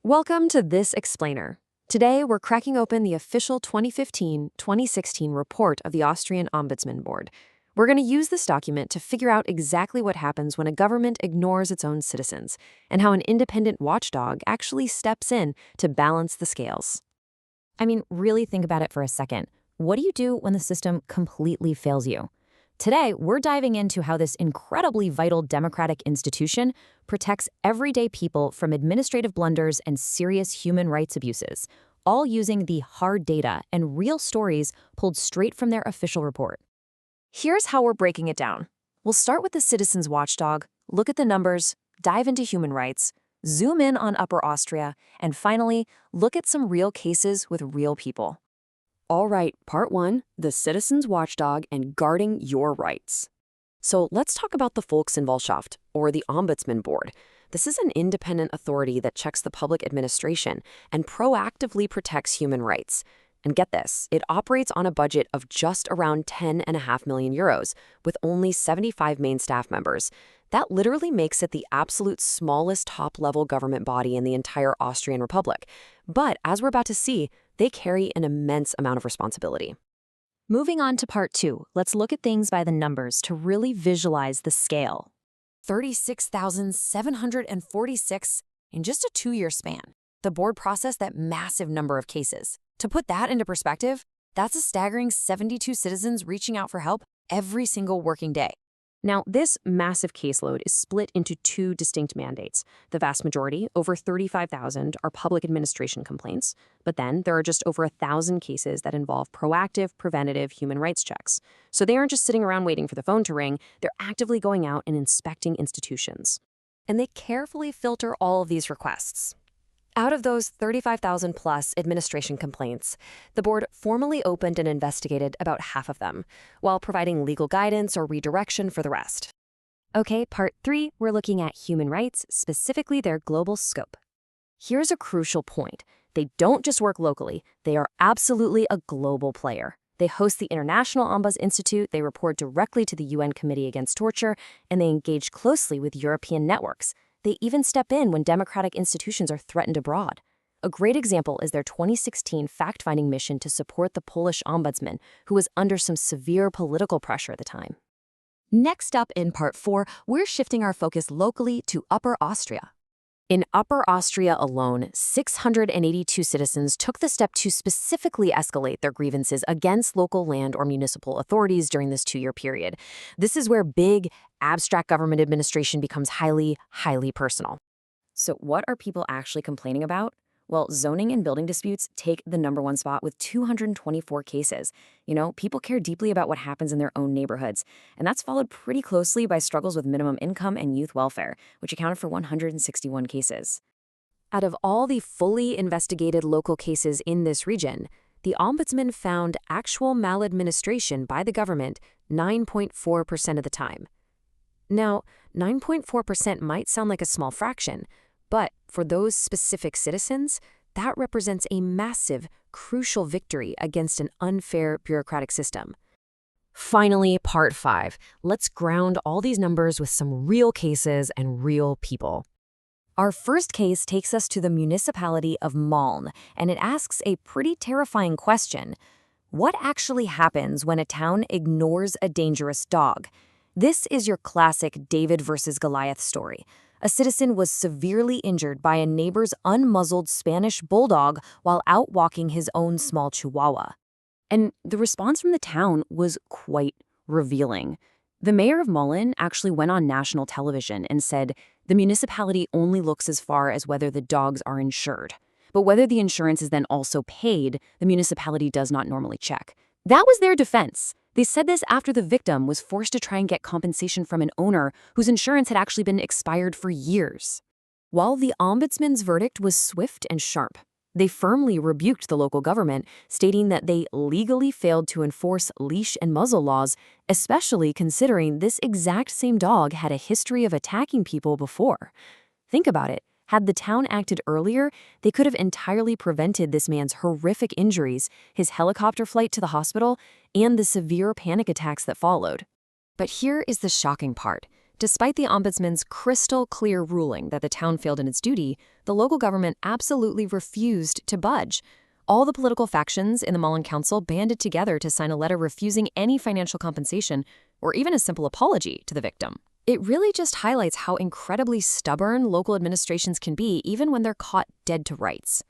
Welcome to This Explainer. Today, we're cracking open the official 2015-2016 report of the Austrian Ombudsman Board. We're going to use this document to figure out exactly what happens when a government ignores its own citizens, and how an independent watchdog actually steps in to balance the scales. I mean, really think about it for a second. What do you do when the system completely fails you? Today, we're diving into how this incredibly vital democratic institution protects everyday people from administrative blunders and serious human rights abuses, all using the hard data and real stories pulled straight from their official report. Here's how we're breaking it down. We'll start with the citizens watchdog, look at the numbers, dive into human rights, zoom in on Upper Austria, and finally, look at some real cases with real people. All right, part one, the citizens watchdog and guarding your rights. So let's talk about the Volksanwaltschaft, or the Ombudsman Board. This is an independent authority that checks the public administration and proactively protects human rights. And get this, it operates on a budget of just around 10.5 million euros, with only 75 main staff members. That literally makes it the absolute smallest top-level government body in the entire Austrian Republic. But as we're about to see, they carry an immense amount of responsibility. Moving on to part two, let's look at things by the numbers to really visualize the scale. 36,746 in just a 2-year span. The board processed that massive number of cases. To put that into perspective, that's a staggering 72 citizens reaching out for help every single working day. Now, this massive caseload is split into two distinct mandates. The vast majority, over 35,000, are public administration complaints, but then there are just over 1,000 cases that involve proactive, preventative human rights checks. So they aren't just sitting around waiting for the phone to ring, they're actively going out and inspecting institutions. And they carefully filter all of these requests. Out of those 35,000 plus administration complaints, the board formally opened and investigated about half of them, while providing legal guidance or redirection for the rest. Okay, part three, we're looking at human rights, specifically their global scope. Here's a crucial point. They don't just work locally, they are absolutely a global player. They host the International Ombuds Institute, they report directly to the UN Committee Against Torture, and they engage closely with European networks. They even step in when democratic institutions are threatened abroad. A great example is their 2016 fact-finding mission to support the Polish ombudsman, who was under some severe political pressure at the time. Next up in part four, we're shifting our focus locally to Upper Austria. In Upper Austria alone, 682 citizens took the step to specifically escalate their grievances against local land or municipal authorities during this 2-year period. This is where big, abstract government administration becomes highly, highly personal. So what are people actually complaining about? Well, zoning and building disputes take the #1 spot with 224 cases. People care deeply about what happens in their own neighborhoods, and that's followed pretty closely by struggles with minimum income and youth welfare, which accounted for 161 cases. Out of all the fully investigated local cases in this region, the Ombudsman found actual maladministration by the government 9.4% of the time. Now, 9.4% might sound like a small fraction, but for those specific citizens, that represents a massive, crucial victory against an unfair bureaucratic system. Finally, part 5. Let's ground all these numbers with some real cases and real people. Our first case takes us to the municipality of Mölln, and it asks a pretty terrifying question. What actually happens when a town ignores a dangerous dog? This is your classic David versus Goliath story. A citizen was severely injured by a neighbor's unmuzzled Spanish bulldog while out walking his own small chihuahua. And the response from the town was quite revealing. The mayor of Mölln actually went on national television and said, the municipality only looks as far as whether the dogs are insured. But whether the insurance is then also paid, the municipality does not normally check. That was their defense. They said this after the victim was forced to try and get compensation from an owner whose insurance had actually been expired for years. While the ombudsman's verdict was swift and sharp, they firmly rebuked the local government, stating that they legally failed to enforce leash and muzzle laws, especially considering this exact same dog had a history of attacking people before. Think about it. Had the town acted earlier, they could have entirely prevented this man's horrific injuries, his helicopter flight to the hospital, and the severe panic attacks that followed. But here is the shocking part. Despite the ombudsman's crystal clear ruling that the town failed in its duty, the local government absolutely refused to budge. All the political factions in the Mullen Council banded together to sign a letter refusing any financial compensation or even a simple apology to the victim. It really just highlights how incredibly stubborn local administrations can be even when they're caught dead to rights.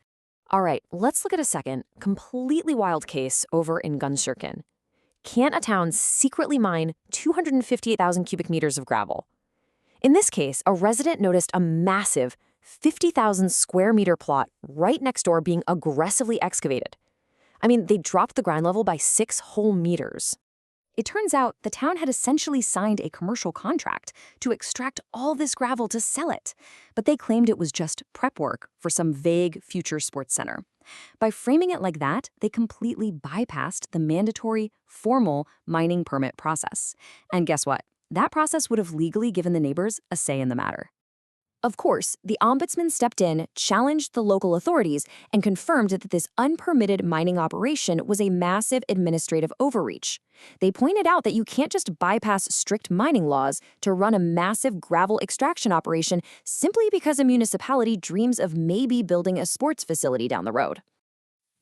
All right, let's look at a second, completely wild case over in Gunskirchen. Can't a town secretly mine 258,000 cubic meters of gravel? In this case, a resident noticed a massive 50,000 square meter plot right next door being aggressively excavated. I mean, they dropped the ground level by 6 whole meters. It turns out the town had essentially signed a commercial contract to extract all this gravel to sell it, but they claimed it was just prep work for some vague future sports center. By framing it like that, they completely bypassed the mandatory, formal mining permit process. And guess what? That process would have legally given the neighbors a say in the matter. Of course, the ombudsman stepped in, challenged the local authorities, and confirmed that this unpermitted mining operation was a massive administrative overreach. They pointed out that you can't just bypass strict mining laws to run a massive gravel extraction operation simply because a municipality dreams of maybe building a sports facility down the road.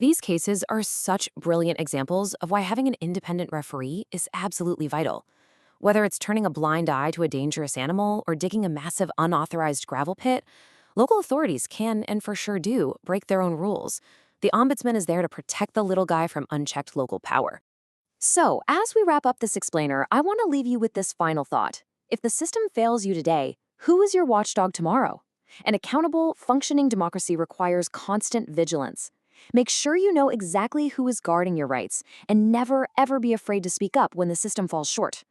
These cases are such brilliant examples of why having an independent referee is absolutely vital. Whether it's turning a blind eye to a dangerous animal or digging a massive unauthorized gravel pit, local authorities can, and for sure do, break their own rules. The ombudsman is there to protect the little guy from unchecked local power. So, as we wrap up this explainer, I want to leave you with this final thought. If the system fails you today, who is your watchdog tomorrow? An accountable, functioning democracy requires constant vigilance. Make sure you know exactly who is guarding your rights, and never, ever be afraid to speak up when the system falls short.